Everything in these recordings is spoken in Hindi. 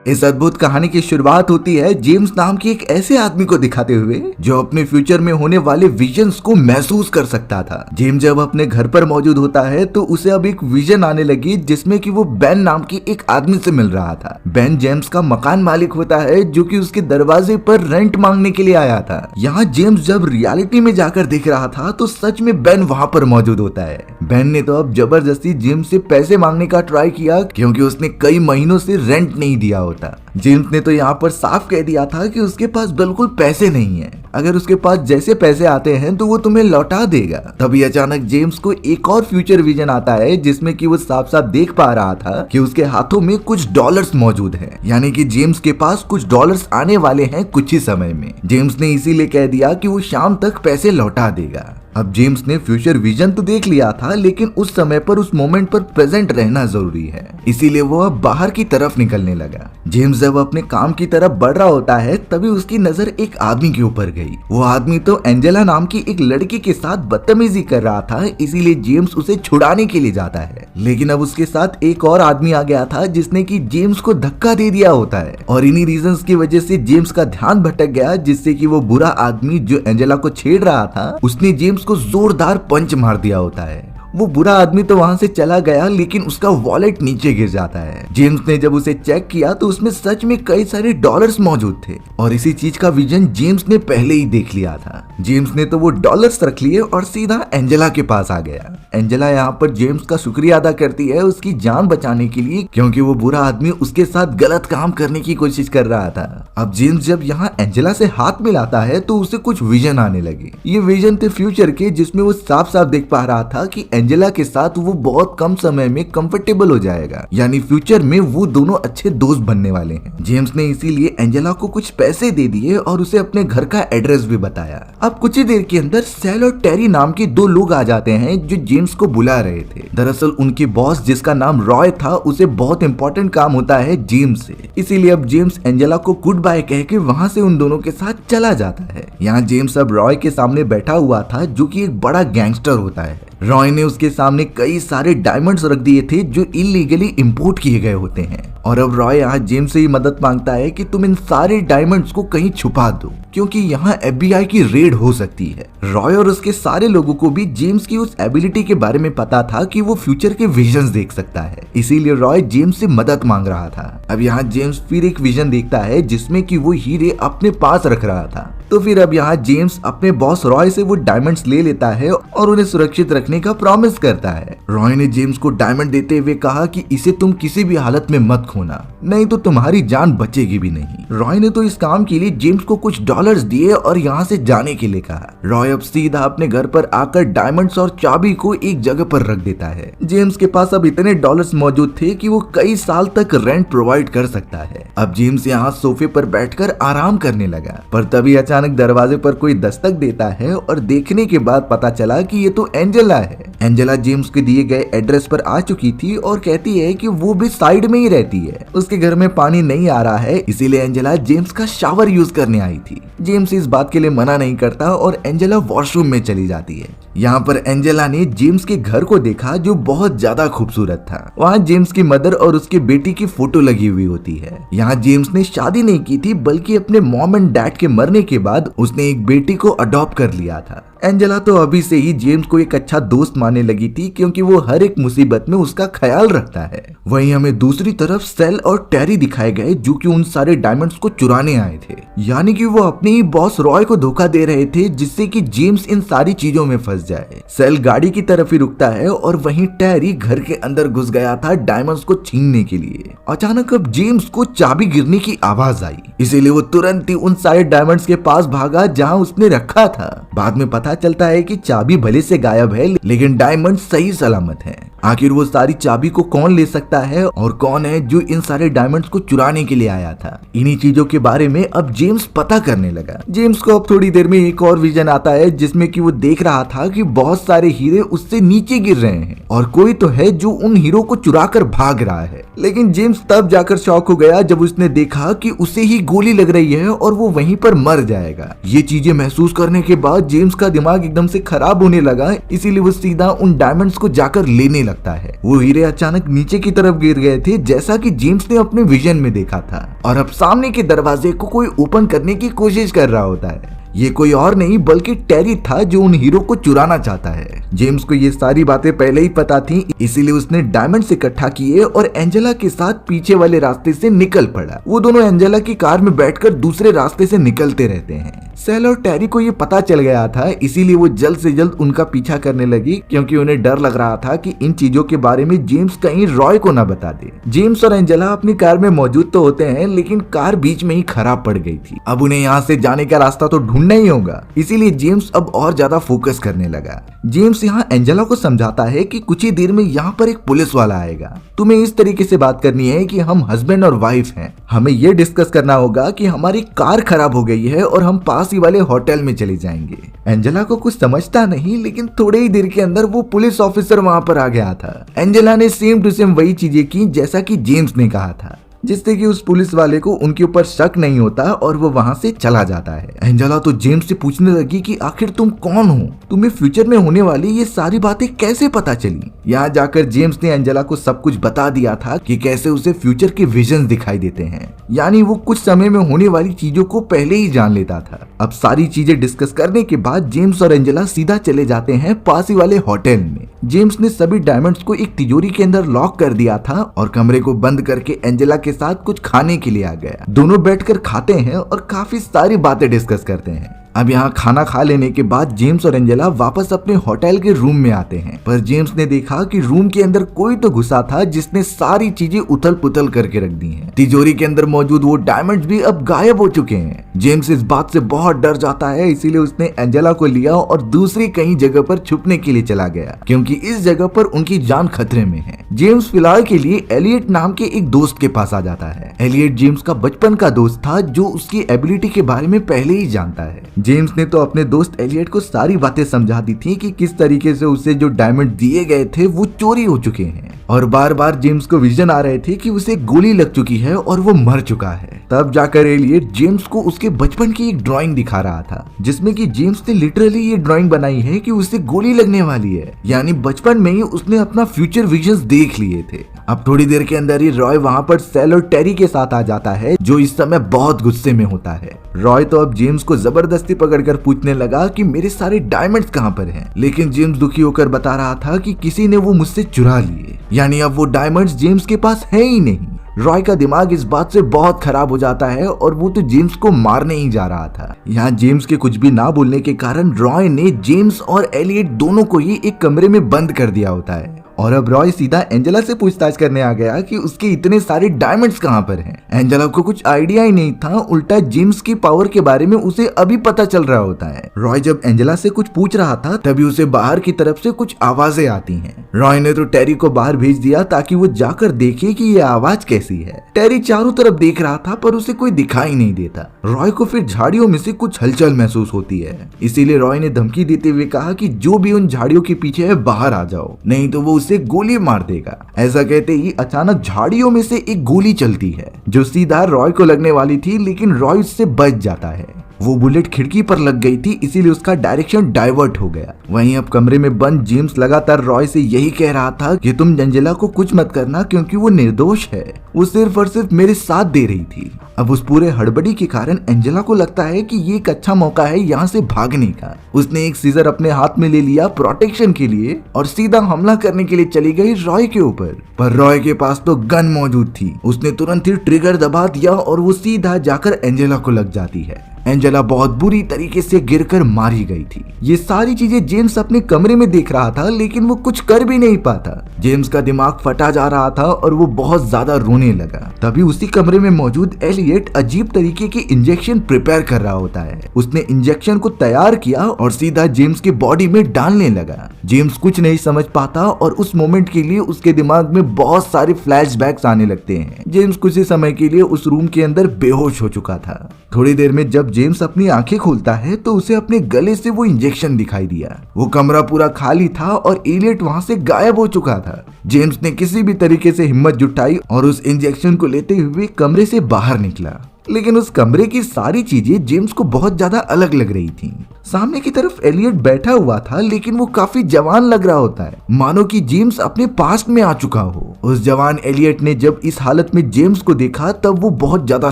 इस अद्भुत कहानी की शुरुआत होती है जेम्स नाम के एक ऐसे आदमी को दिखाते हुए जो अपने फ्यूचर में होने वाले विजन्स को महसूस कर सकता था। जेम्स जब अपने घर पर मौजूद होता है तो उसे अब एक विजन आने लगी जिसमें कि वो बेन नाम के एक आदमी से मिल रहा था। बेन जेम्स का मकान मालिक होता है जो कि उसके दरवाजे पर रेंट मांगने के लिए आया था। यहाँ जेम्स जब रियलिटी में जाकर देख रहा था तो सच में बेन वहाँ पर मौजूद होता है। बेन ने तो अब जबरदस्ती जेम्स से पैसे मांगने का ट्राई किया क्योंकि उसने कई महीनों से रेंट नहीं दिया होता। जेम्स ने तो यहाँ पर साफ कह दिया था कि उसके पास बिल्कुल पैसे नहीं है, अगर उसके पास जैसे पैसे आते हैं तो वो तुम्हें लौटा देगा। तभी अचानक जेम्स को एक और फ्यूचर विजन आता है जिसमें कि वो साफ साफ देख पा रहा था कि उसके हाथों में कुछ डॉलर्स मौजूद हैं, यानी कि जेम्स के पास कुछ डॉलर्स आने वाले हैं कुछ ही समय में। जेम्स ने इसीलिए कह दिया कि वो शाम तक पैसे लौटा देगा। अब जेम्स ने फ्यूचर विजन तो देख लिया था लेकिन उस समय पर उस मोमेंट पर प्रेजेंट रहना जरूरी है, इसीलिए वो अब बाहर की तरफ निकलने लगा। जेम्स जब अपने काम की तरफ बढ़ रहा होता है तभी उसकी नजर एक आदमी के ऊपर गई। वो आदमी तो एंजेला नाम की एक लड़की के साथ बदतमीजी कर रहा था, इसीलिए जेम्स उसे छुड़ाने के लिए जाता है। लेकिन अब उसके साथ एक और आदमी आ गया था जिसने कि जेम्स को धक्का दे दिया होता है और इन्हीं रीजंस की वजह से जेम्स का ध्यान भटक गया, जिससे कि वो बुरा आदमी जो एंजेला को छेड़ रहा था उसने जेम्स को जोरदार पंच मार दिया होता है। वो बुरा आदमी तो वहां से चला गया लेकिन उसका वॉलेट नीचे गिर जाता है। जेम्स ने जब उसे चेक किया तो उसमें सच में कई सारे डॉलर्स मौजूद थे और इसी चीज का विजन जेम्स ने पहले ही देख लिया था। जेम्स ने तो वो डॉलर्स रख लिए और सीधा एंजेला के पास आ गया। एंजेला यहाँ पर जेम्स का शुक्रिया अदा करती है उसकी जान बचाने के लिए, क्योंकि वो बुरा आदमी उसके साथ गलत काम करने की कोशिश कर रहा था। अब जेम्स जब यहाँ एंजेला से हाथ मिलाता है तो उसे कुछ विजन आने लगे। ये विजन थे फ्यूचर के, जिसमें वो साफ साफ देख पा रहा था कि एंजेला के साथ वो बहुत कम समय में कंफर्टेबल हो जाएगा, यानी फ्यूचर में वो दोनों अच्छे दोस्त बनने वाले हैं। जेम्स ने इसीलिए एंजेला को कुछ पैसे दे दिए और उसे अपने घर का एड्रेस भी बताया। अब कुछ ही देर के अंदर सेल और टेरी नाम के दो लोग आ जाते हैं जो जेम्स को बुला रहे थे। दरअसल उनके बॉस जिसका नाम रॉय था उसे बहुत इंपॉर्टेंट काम होता है जेम्स से, इसीलिए अब जेम्स एंजेला को गुड बाय कह के वहाँ से उन दोनों के साथ चला जाता है। यहाँ जेम्स अब रॉय के सामने बैठा हुआ था जो कि एक बड़ा गैंगस्टर होता है। रॉय ने उसके सामने कई सारे डायमंड्स रख दिए थे जो इलीगली इंपोर्ट किए गए होते हैं और अब रॉय यहाँ जेम्स से ही मदद मांगता है कि तुम इन सारे डायमंड्स को कहीं छुपा दो क्योंकि यहाँ FBI की रेड हो सकती है। रॉय और उसके सारे लोगों को भी जेम्स की उस एबिलिटी के बारे में पता था कि वो फ्यूचर के विजन्स देख सकता है, इसीलिए रॉय जेम्स से मदद मांग रहा था। अब यहाँ जेम्स फिर एक विजन देखता है जिसमें कि वो हीरे अपने पास रख रहा था, तो फिर अब यहाँ जेम्स अपने बॉस रॉय से वो डायमंड्स ले लेता है और उन्हें सुरक्षित रखने का प्रॉमिस करता है। रॉय ने जेम्स को डायमंड देते हुए कहा कि इसे तुम किसी भी हालत में मत खोना, नहीं तो तुम्हारी जान बचेगी भी नहीं। रॉय ने तो इस काम के लिए जेम्स को कुछ डॉलर्स दिए और यहाँ से जाने के लिए कहा। रॉय अब सीधा अपने घर पर आकर डायमंड्स और चाबी को एक जगह पर रख देता है। जेम्स के पास अब इतने डॉलर्स मौजूद थे कि वो कई साल तक रेंट प्रोवाइड कर सकता है। अब जेम्स यहाँ सोफे पर बैठकर आराम करने लगा, पर तभी अचानक दरवाजे पर कोई दस्तक देता है और देखने के बाद पता चला कि ये तो एंजेला है। एंजेला जेम्स के दिए गए एड्रेस पर आ चुकी थी और कहती है कि वो भी साइड में ही रहती है, उसके घर में पानी नहीं आ रहा है, इसीलिए एंजेला जेम्स का शावर यूज करने आई थी। जेम्स इस बात के लिए मना नहीं करता और एंजेला वॉशरूम में चली जाती है। यहाँ पर एंजेला ने जेम्स के घर को देखा जो बहुत ज्यादा खूबसूरत था। वहाँ जेम्स की मदर और उसके बेटी की फोटो लगी हुई होती है। यहाँ जेम्स ने शादी नहीं की थी बल्कि अपने मॉम एंड डैड के मरने के बाद उसने एक बेटी को अडॉप्ट कर लिया था। एंजेला तो अभी से ही जेम्स को एक अच्छा दोस्त मानने लगी थी क्योंकि वो हर एक मुसीबत में उसका ख्याल रखता है। वहीं हमें दूसरी तरफ सेल और टेरी दिखाए गए जो कि उन सारे डायमंड्स को चुराने आए थे, यानी कि वो अपने ही बॉस रॉय को धोखा दे रहे थे जिससे कि जेम्स इन सारी चीजों में फंस जाए। सेल गाड़ी की तरफ ही रुकता है और वहीं टेरी घर के अंदर घुस गया था डायमंड्स को छीनने के लिए। अचानक अब जेम्स को चाबी गिरने की आवाज आई, इसीलिए वो तुरंत ही उन सारे डायमंड्स के पास भागा जहां उसने रखा था। बाद में पता चलता है कि चाबी भले से गायब है लेकिन डायमंड सही सलामत है। आखिर वो सारी चाबी को कौन ले सकता है और कौन है जो इन सारे डायमंड्स को चुराने के लिए आया था, इन्हीं चीजों के बारे में अब जेम्स पता करने लगा। जेम्स को अब थोड़ी देर में एक और विजन आता है जिसमें कि वो देख रहा था कि बहुत सारे हीरे उससे नीचे गिर रहे हैं और कोई तो है जो उन हीरो को चुरा कर भाग रहा है। लेकिन जेम्स तब जाकर शॉक हो गया जब उसने देखा कि उसे ही गोली लग रही है और वो वहीं पर मर जाएगा। ये चीजें महसूस करने के बाद जेम्स का दिमाग एकदम से खराब होने लगा, इसीलिए वो सीधा उन डायमंड्स को जाकर लेने लगा। लगता है। वो हीरे अचानक नीचे की तरफ गिर गए थे, जैसा कि जेम्स ने अपने विजन में देखा था, और अब सामने के दरवाजे को कोई ओपन करने की कोशिश कर रहा होता है। ये कोई और नहीं बल्कि टेरी था, जो उन हीरो को चुराना चाहता है। जेम्स को ये सारी बातें पहले ही पता थी, इसीलिए उसने डायमंड्स इकट्ठा किए और एंजेला के साथ पीछे वाले रास्ते से निकल पड़ा। वो दोनों एंजेला की कार में बैठकर दूसरे रास्ते से निकलते रहते हैं। सेल और टेरी को ये पता चल गया था, इसीलिए वो जल्द से जल्द उनका पीछा करने लगी, क्योंकि उन्हें डर लग रहा था कि इन चीजों के बारे में जेम्स कहीं रॉय को न बता दे। जेम्स और एंजेला अपनी कार में मौजूद तो होते हैं, लेकिन कार बीच में ही खराब पड़ गई थी। अब उन्हें यहाँ से जाने का रास्ता तो ढूंढना ही होगा, इसीलिए जेम्स अब और ज्यादा फोकस करने लगा। जेम्स यहाँ एंजेला को समझाता है कि कुछ ही देर में यहाँ पर एक पुलिस वाला आएगा। तुम्हें इस तरीके से बात करनी है कि हम हस्बैंड और वाइफ हैं। हमें ये डिस्कस करना होगा कि हमारी कार खराब हो गई है और हम पास ही वाले होटल में चले जाएंगे। एंजेला को कुछ समझता नहीं, लेकिन थोड़े ही देर के अंदर वो पुलिस ऑफिसर वहाँ पर आ गया था। एंजेला ने सेम टू सेम वही चीजें की जैसा कि जेम्स ने कहा था, जिससे कि उस पुलिस वाले को उनके ऊपर शक नहीं होता और वो वहाँ से चला जाता है। एंजेला तो जेम्स से पूछने लगी कि आखिर तुम कौन हो, तुम्हें फ्यूचर में होने वाली ये सारी बातें कैसे पता चली। यहाँ जाकर जेम्स ने एंजेला को सब कुछ बता दिया था कि कैसे उसे फ्यूचर के विजन दिखाई देते हैं, यानी वो कुछ समय में होने वाली चीजों को पहले ही जान लेता था। अब सारी चीजें डिस्कस करने के बाद जेम्स और एंजेला सीधा चले जाते हैं पास ही वाले होटल में। जेम्स ने सभी डायमंड्स को एक तिजोरी के अंदर लॉक कर दिया था और कमरे को बंद करके एंजेला के साथ कुछ खाने के लिए आ गया। दोनों बैठकर खाते हैं और काफी सारी बातें डिस्कस करते हैं। अब यहाँ खाना खा लेने के बाद जेम्स और एंजेला वापस अपने होटल के रूम में आते हैं, पर जेम्स ने देखा कि रूम के अंदर कोई तो घुसा था जिसने सारी चीजें उथल पुथल करके रख दी हैं। तिजोरी के अंदर मौजूद वो डायमंड्स भी अब गायब हो चुके हैं। जेम्स इस बात से बहुत डर जाता है, इसीलिए उसने एंजेला को लिया और दूसरी कहीं जगह पर छुपने के लिए चला गया, क्योंकि इस जगह पर उनकी जान खतरे में है। जेम्स फिलहाल के लिए एलियट नाम के एक दोस्त के पास आ जाता है। एलियट जेम्स का बचपन का दोस्त था, जो उसकी एबिलिटी के बारे में पहले ही जानता है। जेम्स ने तो अपने दोस्त एलियट को सारी बातें समझा दी थी कि किस तरीके से उसे जो डायमंड दिए गए थे वो चोरी हो चुके हैं, और बार बार जेम्स को विजन आ रहे थे कि उसे गोली लग चुकी है और वो मर चुका है। तब जाकर एलियट जेम्स को उसके बचपन की एक ड्राइंग दिखा रहा था, जिसमें कि जेम्स ने लिटरली ये ड्राइंग बनाई है कि उसे गोली लगने वाली है, यानी बचपन में ही उसने अपना फ्यूचर विजन्स देख लिए थे। अब थोड़ी देर के अंदर ही रॉय वहाँ पर सेल और टेरी के साथ आ जाता है, जो इस समय बहुत गुस्से में होता है। रॉय तो अब जेम्स को जबरदस्ती पकड़कर पूछने लगा कि मेरे सारे डायमंड्स कहाँ पर हैं, लेकिन जेम्स दुखी होकर बता रहा था कि किसी ने वो मुझसे चुरा लिए, यानी अब वो डायमंड्स जेम्स के पास है ही नहीं। रॉय का दिमाग इस बात से बहुत खराब हो जाता है और वो तो जेम्स को मारने ही जा रहा था। यहाँ जेम्स के कुछ भी ना बोलने के कारण रॉय ने जेम्स और एलियट दोनों को ही एक कमरे में बंद कर दिया होता है, और अब रॉय सीधा एंजेला से पूछताछ करने आ गया कि उसके इतने सारे डायमंड्स कहाँ पर हैं। एंजेला को कुछ आइडिया ही नहीं था, उल्टा जेम्स की पावर के बारे में उसे अभी पता चल रहा होता है। रॉय जब एंजेला से कुछ पूछ रहा था तभी उसे बाहर की तरफ से कुछ आवाजें आती हैं। रॉय ने तो टेरी को बाहर भेज दिया ताकि वो जाकर देखे कि ये आवाज कैसी है। टेरी चारों तरफ देख रहा था पर उसे कोई दिखाई नहीं देता। रॉय को फिर झाड़ियों में से कुछ हलचल महसूस होती है, इसीलिए रॉय ने धमकी देते हुए कहा कि जो भी उन झाड़ियों के पीछे है बाहर आ जाओ, नहीं तो वो उसे गोली मार देगा। ऐसा कहते ही अचानक झाड़ियों में से एक गोली चलती है जो सीधा रॉय को लगने वाली थी, लेकिन रॉय उससे बच जाता है। वो बुलेट खिड़की पर लग गई थी, इसीलिए उसका डायरेक्शन डाइवर्ट हो गया। वहीं अब कमरे में बंद जेम्स लगातार रॉय से यही कह रहा था कि तुम एंजेला को कुछ मत करना क्योंकि वो निर्दोष है, वो सिर्फ और सिर्फ मेरे साथ दे रही थी। अब उस पूरे हड़बड़ी के कारण एंजेला को लगता है कि ये एक अच्छा मौका है यहाँ से भागने का। उसने एक सीजर अपने हाथ में ले लिया प्रोटेक्शन के लिए और सीधा हमला करने के लिए चली गई रॉय के ऊपर, पर रॉय के पास तो गन मौजूद थी। उसने तुरंत ही ट्रिगर दबा दिया और वो सीधा जाकर एंजेला को लग जाती है। एंजेला बहुत बुरी तरीके से गिरकर मारी गई थी। ये सारी चीजें जेम्स अपने कमरे में देख रहा था, लेकिन वो कुछ कर भी नहीं पाता। जेम्स का दिमाग फटा जा रहा था और वो बहुत ज्यादा रोने लगा। तभी उसी कमरे में मौजूद एलियट अजीब तरीके के इंजेक्शन प्रिपेयर कर रहा होता है। उसने इंजेक्शन को तैयार किया और सीधा जेम्स की बॉडी में डालने लगा। जेम्स कुछ नहीं समझ पाता और उस मोमेंट के लिए उसके दिमाग में बहुत सारे फ्लैशबैक्स आने लगते हैं। जेम्स कुछ ही समय के लिए उस रूम के अंदर बेहोश हो चुका था। थोड़ी देर में जब जेम्स अपनी आंखें खोलता है तो उसे अपने गले से वो इंजेक्शन दिखाई दिया। वो कमरा पूरा खाली था और एलियट वहां से गायब हो चुका था। जेम्स ने किसी भी तरीके से हिम्मत जुटाई और उस इंजेक्शन को लेते हुए कमरे से बाहर निकला, लेकिन उस कमरे की सारी चीजें जेम्स को बहुत ज्यादा अलग लग रही थी। सामने की तरफ एलियट बैठा हुआ था, लेकिन वो काफी जवान लग रहा होता है, मानो कि जेम्स अपने पास्ट में आ चुका हो। उस जवान एलियट ने जब इस हालत में जेम्स को देखा तब वो बहुत ज्यादा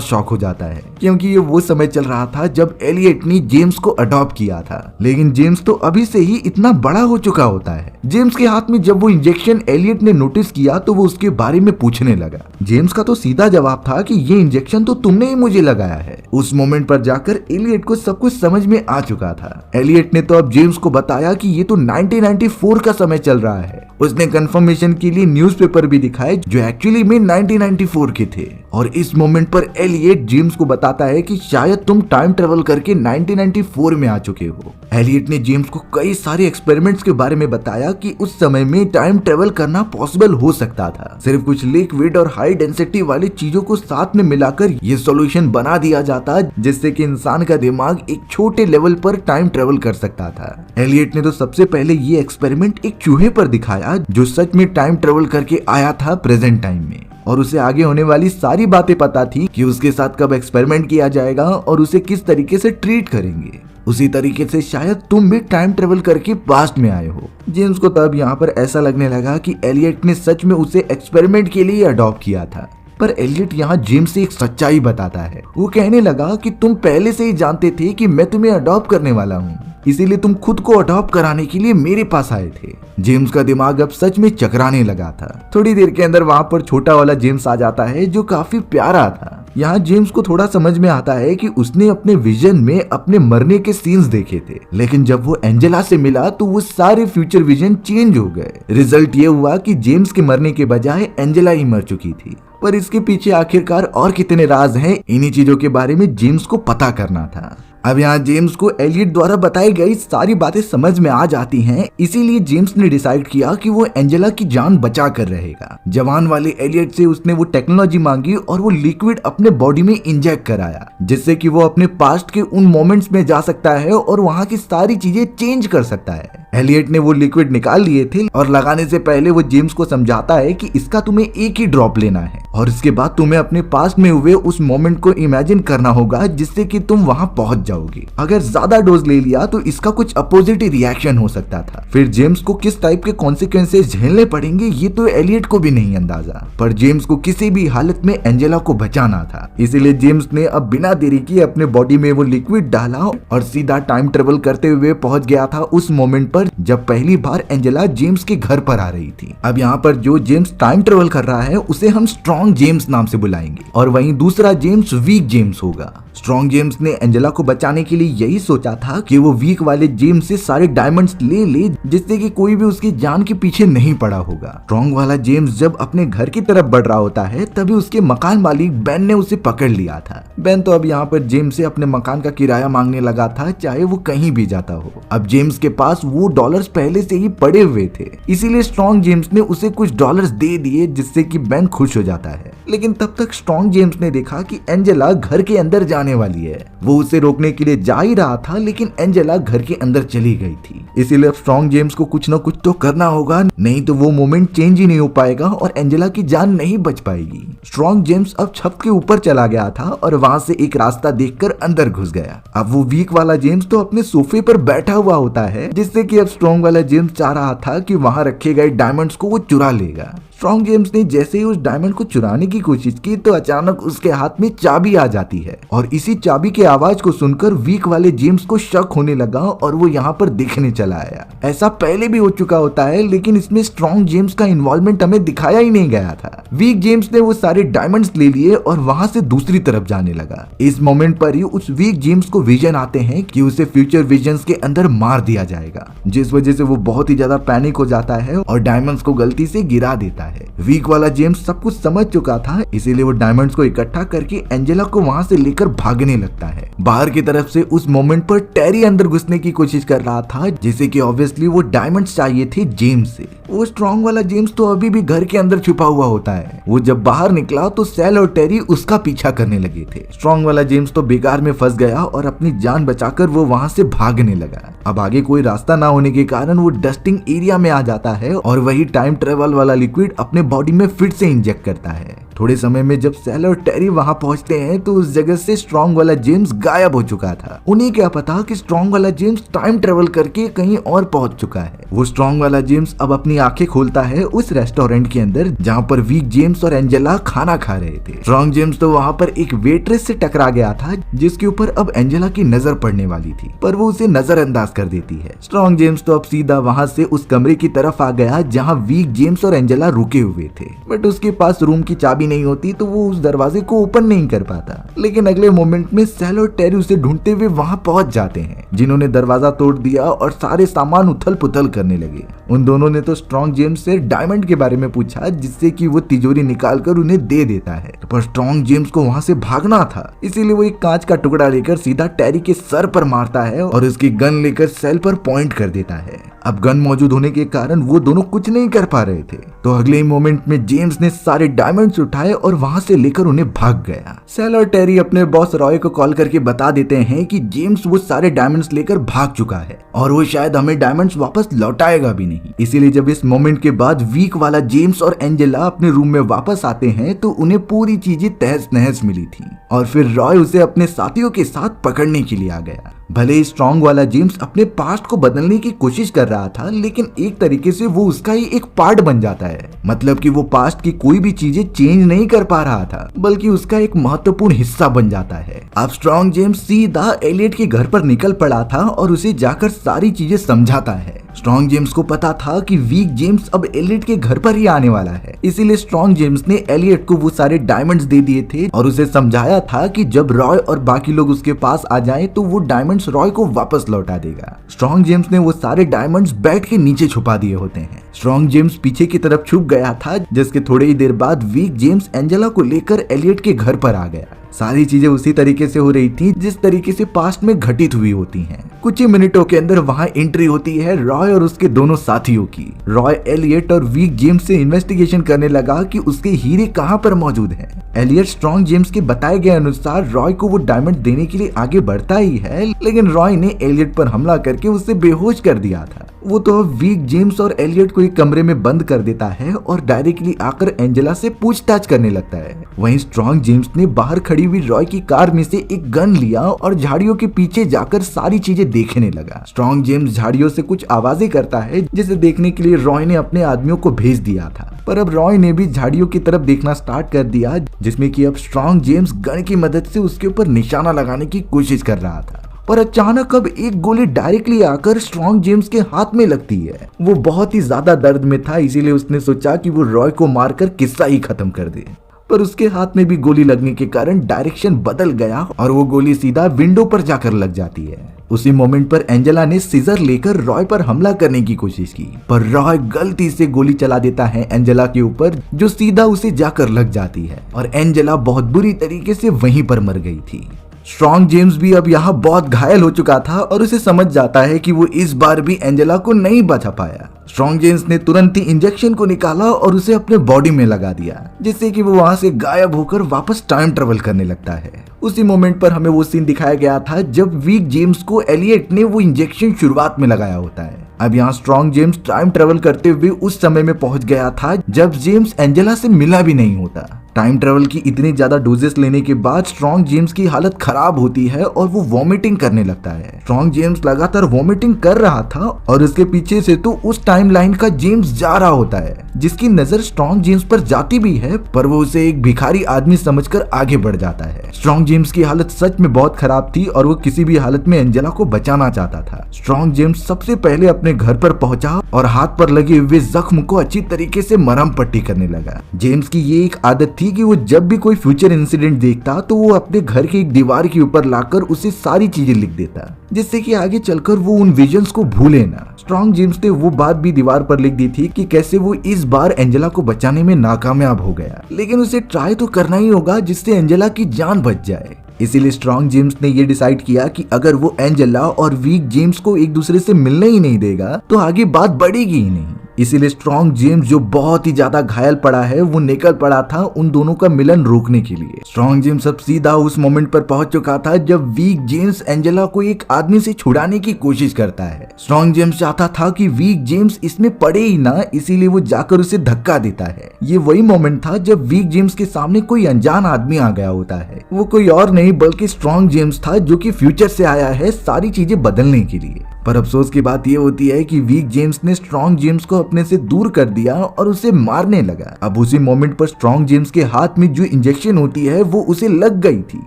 शॉक हो जाता है, क्योंकि ये वो समय चल रहा था जब एलियट ने जेम्स को अडॉप्ट किया था। लेकिन जेम्स तो अभी से ही इतना बड़ा हो चुका होता है। जेम्स के हाथ में जब वो इंजेक्शन एलियट ने नोटिस किया तो वो उसके बारे में पूछने लगा। जेम्स का तो सीधा जवाब था कि ये इंजेक्शन तो तुमने ही मुझे लगाया है। उस मोमेंट पर जाकर एलियट को सब कुछ समझ में आ चुका था। एलियट ने तो अब जेम्स को बताया कि ये तो 1994 का समय चल रहा है। उसने कंफर्मेशन के लिए न्यूज़पेपर भी दिखाए जो एक्चुअली में 1994 के थे। और इस मोमेंट पर एलियट जेम्स को बताता है कि शायद तुम टाइम ट्रेवल करके 1994 में आ चुके हो। एलियट ने जेम्स को कई सारे एक्सपेरिमेंट्स के बारे में बताया कि उस समय में टाइम ट्रेवल करना पॉसिबल हो सकता था। सिर्फ कुछ लिक्विड और हाई डेंसिटी वाली चीजों को साथ में मिलाकर ये सॉल्यूशन बना दिया जाता, जिससे कि इंसान का दिमाग एक छोटे लेवल पर टाइम ट्रेवल कर सकता था। एलियट ने तो सबसे पहले ये एक्सपेरिमेंट एक चूहे पर दिखाया जो सच में टाइम ट्रेवल करके आया था प्रेजेंट टाइम में, और उसे आगे होने वाली सारी बातें पता थी कि उसके साथ कब एक्सपेरिमेंट किया जाएगा और उसे किस तरीके से ट्रीट करेंगे। उसी तरीके से शायद तुम भी टाइम ट्रेवल करके पास्ट में आए हो। जेम्स को तब यहाँ पर ऐसा लगने लगा कि एलियट ने सच में उसे एक्सपेरिमेंट के लिए अडॉप्ट किया था। पर एलियट यहाँ जेम्स से एक सच्चाई बताता है। वो कहने लगा कि तुम पहले से ही जानते थे कि मैं तुम्हें अडॉप्ट करने वाला हूँ, इसीलिए तुम खुद को अडॉप्ट कराने के लिए मेरे पास आए थे। जेम्स का दिमाग अब सच में चकराने लगा था। थोड़ी देर के अंदर वहाँ पर छोटा वाला जेम्स आ जाता है जो काफी प्यारा था। यहाँ जेम्स को थोड़ा समझ में आता है कि उसने अपने विजन में अपने मरने के सीन्स देखे थे, लेकिन जब वो एंजेला से मिला तो वो सारे फ्यूचर विजन चेंज हो गए। रिजल्ट ये हुआ कि जेम्स के मरने के बजाय एंजेला ही मर चुकी थी। पर इसके पीछे आखिरकार और कितने राज हैं, इन्हीं चीजों के बारे में जेम्स को पता करना था। अब यहाँ जेम्स को एलियट द्वारा बताई गई सारी बातें समझ में आ जाती हैं, इसीलिए जेम्स ने डिसाइड किया कि वो एंजेला की जान बचा कर रहेगा। जवान वाले एलियट से उसने वो टेक्नोलॉजी मांगी और वो लिक्विड अपने बॉडी में इंजेक्ट कराया, जिससे कि वो अपने पास्ट के उन मोमेंट्स में जा सकता है और वहाँ की सारी चीजें चेंज कर सकता है। एलियट ने वो लिक्विड निकाल लिए थे और लगाने से पहले वो जेम्स को समझाता है कि इसका तुम्हें एक ही ड्रॉप लेना है और इसके बाद तुम्हें अपने पास्ट में हुए उस मोमेंट को इमेजिन करना होगा, जिससे कि तुम वहां पहुंच जाओगे। अगर ज्यादा डोज ले लिया तो इसका कुछ अपोजिट रिएक्शन हो सकता था। फिर जेम्स को किस टाइप के कॉन्सिक्वेंसेस झेलने पड़ेंगे ये तो एलियट को भी नहीं अंदाजा, पर जेम्स को किसी भी हालत में एंजेला को बचाना था। इसीलिए जेम्स ने अब बिना देरी किए अपने बॉडी में वो लिक्विड डाला और सीधा टाइम ट्रेवल करते हुए पहुंच गया था उस मोमेंट पर जब पहली बार एंजेला जेम्स के घर पर आ रही थी। अब यहाँ पर जो जेम्स टाइम ट्रेवल कर रहा है उसे हम स्ट्रॉन्ग जेम्स नाम से बुलाएंगे और वहीं दूसरा जेम्स वीक जेम्स होगा। स्ट्रॉन्ग जेम्स ने एंजेला को बचाने के लिए यही सोचा था कि वो वीक वाले जेम्स से सारे डायमंड्स ले ले, जिससे कि कोई भी उसकी जान के पीछे नहीं पड़ा होगा। स्ट्रॉन्ग वाला जेम्स जब अपने घर की तरफ बढ़ रहा होता है तभी उसके मकान मालिक बेन ने उसे पकड़ लिया था। बेन तो अब यहाँ पर जेम्स से अपने मकान का किराया मांगने लगा था, चाहे वो कहीं भी जाता हो। अब जेम्स के पास वो डॉलर्स पहले से ही पड़े हुए थे, इसीलिए स्ट्रॉन्ग जेम्स ने उसे कुछ डॉलर्स दे दिए, जिससे कि बेन खुश हो जाता है। लेकिन तब तक स्ट्रॉन्ग जेम्स ने देखा कि एंजेला घर के अंदर जाने वाली है। वो उसे रोकने के लिए जा ही रहा था, लेकिन एंजेला घर के अंदर चली गई थी। इसीलिए अब स्ट्रॉन्ग जेम्स को कुछ न कुछ तो करना होगा, नहीं तो वो मोमेंट चेंज ही नहीं हो पाएगा और एंजेला की जान नहीं बच पाएगी। स्ट्रॉन्ग जेम्स अब छत के ऊपर चला गया था और वहां से एक रास्ता देखकर अंदर घुस गया। अब वो वीक वाला जेम्स तो अपने सोफे पर बैठा हुआ होता है, जिससे कि अब स्ट्रॉन्ग वाला जेम्स चाह रहा था कि वहां रखे गए डायमंड्स को वो चुरा लेगा। स्ट्रॉन्ग जेम्स ने जैसे ही उस डायमंड को चुराने की कोशिश की तो अचानक उसके हाथ में चाबी आ जाती है और इसी चाबी के आवाज को सुनकर वीक वाले जेम्स को शक होने लगा और वो यहाँ पर देखने चला आया। ऐसा पहले भी हो चुका होता है, लेकिन इसमें स्ट्रॉन्ग जेम्स का इन्वॉल्वमेंट हमें दिखाया ही नहीं गया था। वीक जेम्स ने वो सारे डायमंड्स ले लिए और वहां से दूसरी तरफ जाने लगा। इस मोमेंट पर ही उस वीक जेम्स को विजन आते हैं कि उसे फ्यूचर विजन्स के अंदर मार दिया जाएगा, जिस वजह से वो बहुत ही ज्यादा पैनिक हो जाता है और डायमंड्स को गलती से गिरा देता है। वीक वाला जेम्स सब कुछ समझ चुका था, इसीलिए वो डायमंड्स को इकट्ठा करके एंजेला को वहां से लेकर भागने लगता है। बाहर की तरफ से उस मोमेंट पर टेरी अंदर घुसने की कोशिश कर रहा था, जिसे कि ऑब्वियसली वो डायमंड्स चाहिए थे जेम्स से। वो स्ट्रॉन्ग वाला जेम्स तो अभी भी घर के अंदर छुपा हुआ होता है। वो जब बाहर निकला तो सेल और टेरी उसका पीछा करने लगे थे। स्ट्रॉन्ग वाला जेम्स तो बेकार में फंस गया और अपनी जान बचाकर वो वहां से भागने लगा। अब आगे कोई रास्ता ना होने के कारण वो डस्टिंग एरिया में आ जाता है और वही टाइम ट्रेवल वाला लिक्विड अपने बॉडी में फिर से इंजेक्ट करता है। थोड़े समय में जब सेल और टेरी वहां पहुंचते हैं तो उस जगह से स्ट्रॉन्ग वाला जेम्स गायब हो चुका था। उन्हें क्या पता कि स्ट्रॉन्ग वाला जेम्स टाइम ट्रेवल करके कहीं और पहुंच चुका है। वो स्ट्रॉन्ग वाला जेम्स अब अपनी आंखें खोलता है उस रेस्टोरेंट के अंदर जहाँ पर वीक जेम्स और एंजेला खाना खा रहे थे। स्ट्रॉन्ग जेम्स तो वहाँ पर एक वेट्रेस से टकरा गया था जिसके ऊपर अब एंजेला की नजर पड़ने वाली थी, पर वो उसे नजरअंदाज कर देती है। स्ट्रॉन्ग जेम्स तो अब सीधा वहाँ से उस कमरे की तरफ आ गया जहाँ वीक जेम्स और एंजेला रुके हुए थे, बट उसके पास रूम की चाबी नहीं होती तो वो उस दरवाजे को ओपन नहीं कर पाता। लेकिन अगले मोमेंट में सेल और टेरी उसे ढूंढते हुए वहाँ पहुंच जाते हैं, जिन्होंने दरवाजा तोड़ दिया और सारे सामान उथल पुथल करने लगे। उन दोनों ने तो स्ट्रॉन्ग जेम्स से डायमंड के बारे में पूछा जिससे कि वो तिजोरी निकालकर उन्हें दे देता है, पर स्ट्रॉन्ग जेम्स को वहाँ से भागना था, इसीलिए वो एक कांच का टुकड़ा लेकर सीधा टेरी के सर पर मारता है और उसकी गन लेकर सेल पर पॉइंट कर देता है। अब गन मौजूद होने के कारण वो दोनों कुछ नहीं कर पा रहे थे, तो अगले ही मोमेंट में जेम्स ने सारे डायमंड्स उठाए और वहां से लेकर उन्हें भाग गया। सेल और टेरी अपने बॉस रॉय को कॉल करके बता देते हैं कि जेम्स वो सारे डायमंड्स लेकर भाग चुका है और वो शायद हमें डायमंड्स वापस लौटाएगा भी नहीं। इसीलिए जब इस मोमेंट के बाद वीक वाला जेम्स और एंजेला अपने रूम में वापस आते हैं तो उन्हें पूरी चीजें तहस नहस मिली थी और फिर रॉय उसे अपने साथियों के साथ पकड़ने के लिए आ गया। भले ही स्ट्रॉन्ग वाला जेम्स अपने पास्ट को बदलने की कोशिश कर रहा था, लेकिन एक तरीके से वो उसका ही एक पार्ट बन जाता है। मतलब कि वो पास्ट की कोई भी चीजें चेंज नहीं कर पा रहा था, बल्कि उसका एक महत्वपूर्ण हिस्सा बन जाता है। अब स्ट्रॉन्ग जेम्स सीधा एलियट के घर पर निकल पड़ा था और उसे जाकर सारी चीजें समझाता है। स्ट्रॉन्ग जेम्स को पता था कि वीक जेम्स अब एलियट के घर पर ही आने वाला है, इसीलिए स्ट्रॉन्ग जेम्स ने एलियट को वो सारे डायमंड्स दे दिए थे और उसे समझाया था कि जब रॉय और बाकी लोग उसके पास आ जाएं तो वो डायमंड्स रॉय को वापस लौटा देगा। स्ट्रॉन्ग जेम्स ने वो सारे डायमंड्स बेड के नीचे छुपा दिए होते हैं। स्ट्रॉन्ग जेम्स पीछे की तरफ छुप गया था, जिसके थोड़ी ही देर बाद वीक जेम्स एंजेला को लेकर एलियट के घर पर आ गया। सारी चीजें उसी तरीके से हो रही थी जिस तरीके से पास्ट में घटित हुई होती हैं। कुछ ही मिनटों के अंदर वहां एंट्री होती है रॉय और उसके दोनों साथियों की। रॉय एलियट और वीक जेम्स से इन्वेस्टिगेशन करने लगा कि उसके हीरे कहां पर मौजूद हैं। एलियट स्ट्रॉन्ग जेम्स के बताए गए अनुसार रॉय को वो डायमंड देने के लिए आगे बढ़ता ही है, लेकिन रॉय ने एलियट पर हमला करके उसे बेहोश कर दिया था। वो तो अब वीक जेम्स और एलियट को एक कमरे में बंद कर देता है और डायरेक्टली आकर एंजेला से पूछताछ करने लगता है। वहीं स्ट्रॉन्ग जेम्स ने बाहर खड़ी हुई रॉय की कार में से एक गन लिया और झाड़ियों के पीछे जाकर सारी चीजें देखने लगा। स्ट्रॉन्ग जेम्स झाड़ियों से कुछ आवाजें करता है जिसे देखने के लिए रॉय ने अपने आदमियों को भेज दिया था, पर अब रॉय ने भी झाड़ियों की तरफ देखना स्टार्ट कर दिया, जिसमें कि अब स्ट्रॉन्ग जेम्स गन की मदद से उसके ऊपर निशाना लगाने की कोशिश कर रहा था। पर अचानक अब एक गोली डायरेक्टली आकर स्ट्रॉन्ग जेम्स के हाथ में लगती है। वो बहुत ही ज्यादा दर्द में था, इसीलिए उसने सोचा कि वो रॉय को मारकर किस्सा ही खत्म कर दे, पर उसके हाथ में भी गोली लगने के कारण डायरेक्शन बदल गया और वो गोली सीधा विंडो पर जाकर लग जाती है। उसी मोमेंट पर एंजेला ने सीजर लेकर रॉय पर हमला करने की कोशिश की, पर रॉय गलती से गोली चला देता है एंजेला के ऊपर, जो सीधा उसे जाकर लग जाती है और एंजेला बहुत बुरी तरीके से वहीं पर मर गई थी। स्ट्रॉन्ग जेम्स भी अब यहाँ बहुत घायल हो चुका था और उसे समझ जाता है कि वो इस बार भी एंजेला को नहीं बचा पाया। स्ट्रॉन्ग जेम्स ने तुरंत ही इंजेक्शन को निकाला और उसे अपने बॉडी में लगा दिया, जिससे कि वो वहां से गायब होकर वापस टाइम ट्रेवल करने लगता है। उसी मोमेंट पर हमें वो सीन दिखाया गया था जब वीक जेम्स को एलियट ने वो इंजेक्शन शुरुआत में लगाया होता है। अब यहाँ स्ट्रॉन्ग जेम्स टाइम ट्रेवल करते हुए उस समय में पहुंच गया था जब जेम्स एंजेला से मिला भी नहीं होता। टाइम ट्रेवल की इतनी ज्यादा डोजेस लेने के बाद स्ट्रॉन्ग जेम्स की हालत खराब होती है और वो वॉमिटिंग करने लगता है। स्ट्रॉन्ग जेम्स लगातार वॉमिटिंग कर रहा था और उसके पीछे से तो उस टाइमलाइन का जेम्स जा रहा होता है, जिसकी नजर स्ट्रॉन्ग जेम्स पर जाती भी है, पर वो उसे एक भिखारी आदमी समझकर आगे बढ़ जाता है। स्ट्रॉन्ग जेम्स की हालत सच में बहुत खराब थी और वो किसी भी हालत में एंजेला को बचाना चाहता था। स्ट्रॉन्ग जेम्स सबसे पहले अपने घर पर पहुंचा और हाथ पर लगे हुए जख्म को अच्छी तरीके से मरहम पट्टी करने लगा। जेम्स की ये एक आदत थी कि वो जब भी कोई फ्यूचर इंसिडेंट देखता तो वो अपने घर की एक दीवार के ऊपर लाकर उसे सारी चीजें लिख देता, जिससे कि आगे चलकर वो उन विजन्स को भूले ना। स्ट्रॉन्ग जेम्स ने वो बात भी दीवार पर लिख दी थी कि कैसे वो इस बार एंजेला को बचाने में नाकामयाब हो गया, लेकिन उसे ट्राई तो करना ही होगा जिससे एंजेला की जान बच जाए। इसीलिए स्ट्रॉन्ग जेम्स ने ये डिसाइड किया कि अगर वो एंजेला और वीक जेम्स को एक दूसरे से मिलने ही नहीं देगा तो आगे बात बढ़ेगी ही नहीं। इसीलिए स्ट्रॉन्ग जेम्स जो बहुत ही ज्यादा घायल पड़ा है वो निकल पड़ा था उन दोनों का मिलन रोकने के लिए। स्ट्रॉन्ग जेम्स अब सीधा उस मोमेंट पर पहुंच चुका था जब वीक जेम्स एंजेला को एक आदमी से छुड़ाने की कोशिश करता है। स्ट्रॉन्ग जेम्स चाहता था कि वीक जेम्स इसमें पड़े ही ना, इसीलिए वो जाकर उसे धक्का देता है। ये वही मोमेंट था जब वीक जेम्स के सामने कोई अनजान आदमी आ गया होता है। वो कोई और नहीं बल्कि स्ट्रॉन्ग जेम्स था जो कि फ्यूचर से आया है सारी चीजें बदलने के लिए। पर अफसोस की बात यह होती है कि वीक जेम्स ने स्ट्रॉन्ग जेम्स को अपने से दूर कर दिया और उसे मारने लगा। अब उसी मोमेंट पर स्ट्रॉन्ग जेम्स के हाथ में जो इंजेक्शन होती है वो उसे लग गई थी,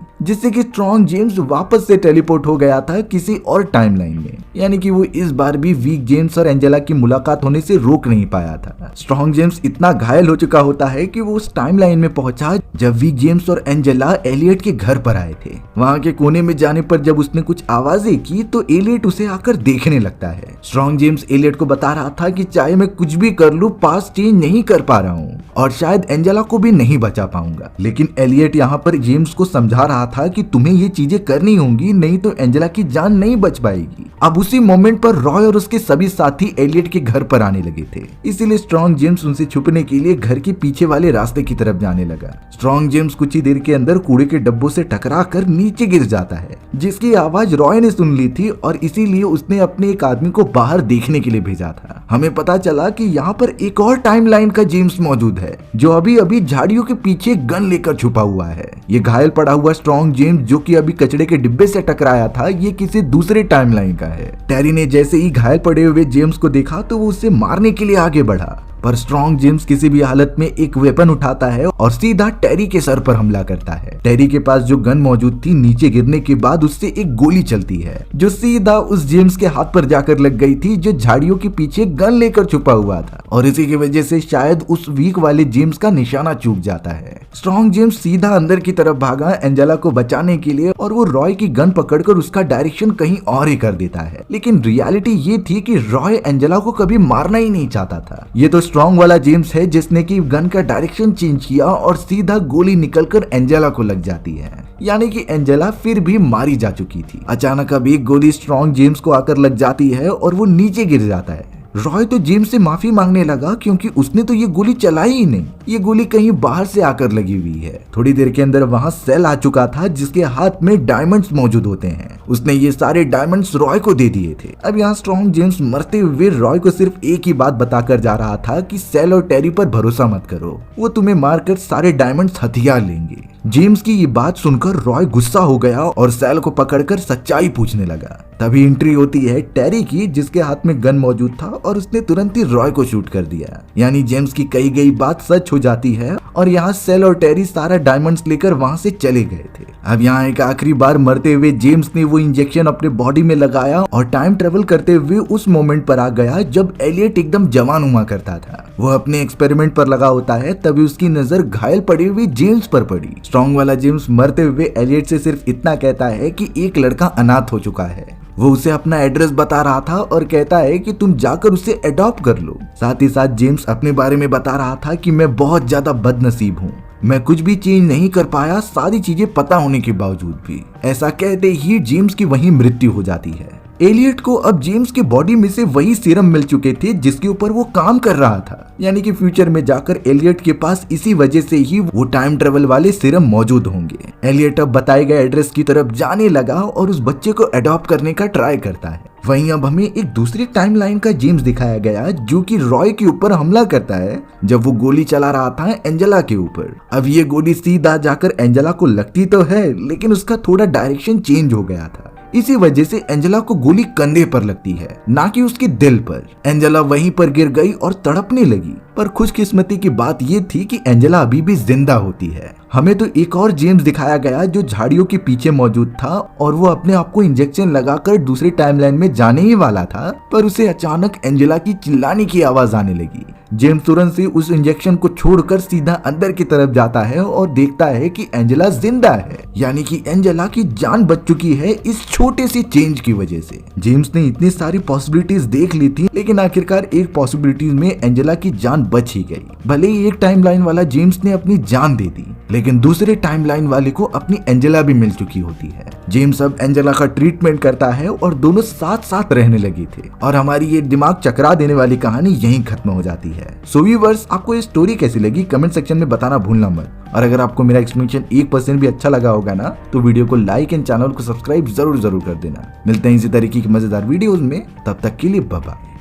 जिससे कि स्ट्रॉन्ग जेम्स वापस से टेलीपोर्ट हो गया था किसी और टाइमलाइन में। यानी कि वो इस बार भी वीक जेम्स और एंजेला की मुलाकात होने से रोक नहीं पाया था। स्ट्रॉन्ग जेम्स इतना घायल हो चुका होता है कि वो उस टाइमलाइन में पहुंचा जब वीक जेम्स और एंजेला एलियट के घर पर आए थे। वहां के कोने में जाने पर जब उसने कुछ आवाजें की तो एलियट उसे आकर देखने लगता है। स्ट्रॉन्ग जेम्स एलियट को बता रहा था कि चाहे मैं कुछ भी कर लूं पास्ट चेंज नहीं कर पा रहा हूं और शायद एंजेला को भी नहीं बचा पाऊंगा। लेकिन एलियट यहाँ पर जेम्स को समझा रहा था कि तुम्हें ये चीजें करनी होंगी, नहीं तो एंजेला की जान नहीं बच पाएगी। अब उसी मोमेंट पर रॉय और उसके सभी साथी एलियट के घर पर आने लगे थे, इसीलिए स्ट्रॉन्ग जेम्स उनसे छुपने के लिए घर के पीछे वाले रास्ते की तरफ जाने लगा। स्ट्रॉन्ग जेम्स कुछ ही देर के अंदर कूड़े के डब्बों से टकरा कर नीचे गिर जाता है, जिसकी आवाज रॉय ने सुन ली थी और इसीलिए उसने अपने एक आदमी को बाहर देखने के लिए भेजा था। हमें पता चला कि यहाँ पर एक और टाइमलाइन का जेम्स मौजूद है जो अभी अभी झाड़ियों के पीछे गन लेकर छुपा हुआ है। ये घायल पड़ा हुआ स्ट्रॉन्ग जेम्स जो कि अभी कचड़े के डिब्बे से टकराया था, ये किसी दूसरे टाइमलाइन का है। टेरी ने जैसे ही घायल पड़े हुए जेम्स को देखा तो वो उसे मारने के लिए आगे बढ़ा, पर स्ट्रॉन्ग जेम्स किसी भी हालत में एक वेपन उठाता है और सीधा टेरी के सर पर हमला करता है। टेरी के पास जो गन मौजूद थी नीचे गिरने के बाद उससे एक गोली चलती है जो सीधा उस जेम्स के हाथ पर जाकर लग गई थी जो झाड़ियों के पीछे गन लेकर छुपा हुआ था, और इसी की वजह से शायद उस वीक वाले जेम्स का निशाना चूक जाता है। स्ट्रॉन्ग जेम्स सीधा अंदर की तरफ भागा एंजेला को बचाने के लिए और वो रॉय की गन पकड़कर उसका डायरेक्शन कहीं और ही कर देता है। लेकिन रियलिटी ये थी कि रॉय एंजेला को कभी मारना ही नहीं चाहता था। ये तो स्ट्रॉन्ग वाला जेम्स है जिसने की गन का डायरेक्शन चेंज किया और सीधा गोली निकलकर एंजेला को लग जाती है, यानी कि एंजेला फिर भी मारी जा चुकी थी। अचानक अब एक गोली स्ट्रॉन्ग जेम्स को आकर लग जाती है और वो नीचे गिर जाता है। रॉय तो जेम्स से माफी मांगने लगा क्योंकि उसने तो ये गोली चलाई ही नहीं, ये गोली कहीं बाहर से आकर लगी हुई है। थोड़ी देर के अंदर वहां सेल आ चुका था जिसके हाथ में डायमंड्स मौजूद होते हैं। उसने ये सारे डायमंड्स रॉय को दे दिए थे। अब यहाँ स्ट्रॉन्ग जेम्स मरते हुए रॉय को सिर्फ एक ही बात बताकर जा रहा था कि सेल और टेरी पर भरोसा मत करो, वो तुम्हें मारकर सारे डायमंड्स हथियार लेंगे। जेम्स की ये बात सुनकर रॉय गुस्सा हो गया और सेल को पकड़कर सच्चाई पूछने लगा। तभी एंट्री होती है टेरी की जिसके हाथ में गन मौजूद था और उसने तुरंत ही रॉय को शूट कर दिया। यानी जेम्स की कही गई बात सच हो जाती है और यहाँ सेल और टेरी सारा डायमंड्स लेकर वहां से चले गए थे। अब यहाँ एक आखिरी बार मरते हुए जेम्स ने वो इंजेक्शन अपने बॉडी में लगाया और टाइम ट्रेवल करते हुए उस मोमेंट पर आ गया जब एलियट एकदम जवान हुआ करता था। वो अपने एक्सपेरिमेंट पर लगा होता है, तभी उसकी नजर घायल पड़े हुए जेम्स पर पड़ी। स्ट्रॉन्ग वाला जेम्स मरते हुए एलियट से सिर्फ इतना कहता है कि एक लड़का अनाथ हो चुका है। वो उसे अपना एड्रेस बता रहा था और कहता है कि तुम जाकर उसे अडॉप्ट कर लो। साथ ही साथ जेम्स अपने बारे में बता रहा था कि मैं बहुत ज्यादा बदनसीब हूँ, मैं कुछ भी चेंज नहीं कर पाया सारी चीजें पता होने के बावजूद भी। ऐसा कहते ही जेम्स की वहीं मृत्यु हो जाती है। एलियट को अब जेम्स के बॉडी में से वही सीरम मिल चुके थे जिसके ऊपर वो काम कर रहा था, यानी कि फ्यूचर में जाकर एलियट के पास इसी वजह से ही वो टाइम ट्रेवल वाले सीरम मौजूद होंगे। एलियट अब बताए गए एड्रेस की तरफ जाने लगा और उस बच्चे को अडॉप्ट करने का ट्राई करता है। वहीं अब हमें एक दूसरी टाइमलाइन का जेम्स दिखाया गया जो कि रॉय के ऊपर हमला करता है जब वो गोली चला रहा था एंजेला के ऊपर। अब ये गोली सीधा जाकर एंजेला को लगती तो है लेकिन उसका थोड़ा डायरेक्शन चेंज हो गया था, इसी वजह से एंजेला को गोली कंधे पर लगती है ना कि उसके दिल पर। एंजेला वहीं पर गिर गई और तड़पने लगी, पर खुशकिस्मती की बात ये थी कि एंजेला अभी भी जिंदा होती है। हमें तो एक और जेम्स दिखाया गया जो झाड़ियों के पीछे मौजूद था और वो अपने आप को इंजेक्शन लगाकर दूसरे टाइमलाइन में जाने ही वाला था, पर उसे अचानक एंजेला की चिल्लाने की आवाज आने लगी। जेम्स तुरंत से उस इंजेक्शन को छोड़कर सीधा अंदर की तरफ जाता है और देखता है कि एंजेला जिंदा है, यानी कि एंजेला की जान बच चुकी है इस छोटे से चेंज की वजह से। जेम्स ने इतनी सारी पॉसिबिलिटीज देख ली थी लेकिन आखिरकार एक पॉसिबिलिटीज में एंजेला की जान बच ही गई। भले ही एक टाइमलाइन वाला जेम्स ने अपनी जान दे दी लेकिन दूसरे टाइमलाइन वाले को अपनी एंजेला भी मिल चुकी होती है। जेम्स अब एंजेला का ट्रीटमेंट करता है और दोनों साथ साथ रहने लगे थे और हमारी ये दिमाग चकरा देने वाली कहानी यहीं खत्म हो जाती है। सो व्यूअर्स, आपको ये स्टोरी कैसी लगी कमेंट सेक्शन में बताना भूलना मत। और अगर आपको मेरा एक्सप्लेनेशन 1% भी अच्छा लगा होगा ना तो वीडियो को लाइक एंड चैनल को सब्सक्राइब जरूर कर देना। मिलते हैं इसी तरीके की मजेदार वीडियोस में, तब तक के लिए बाय बाय।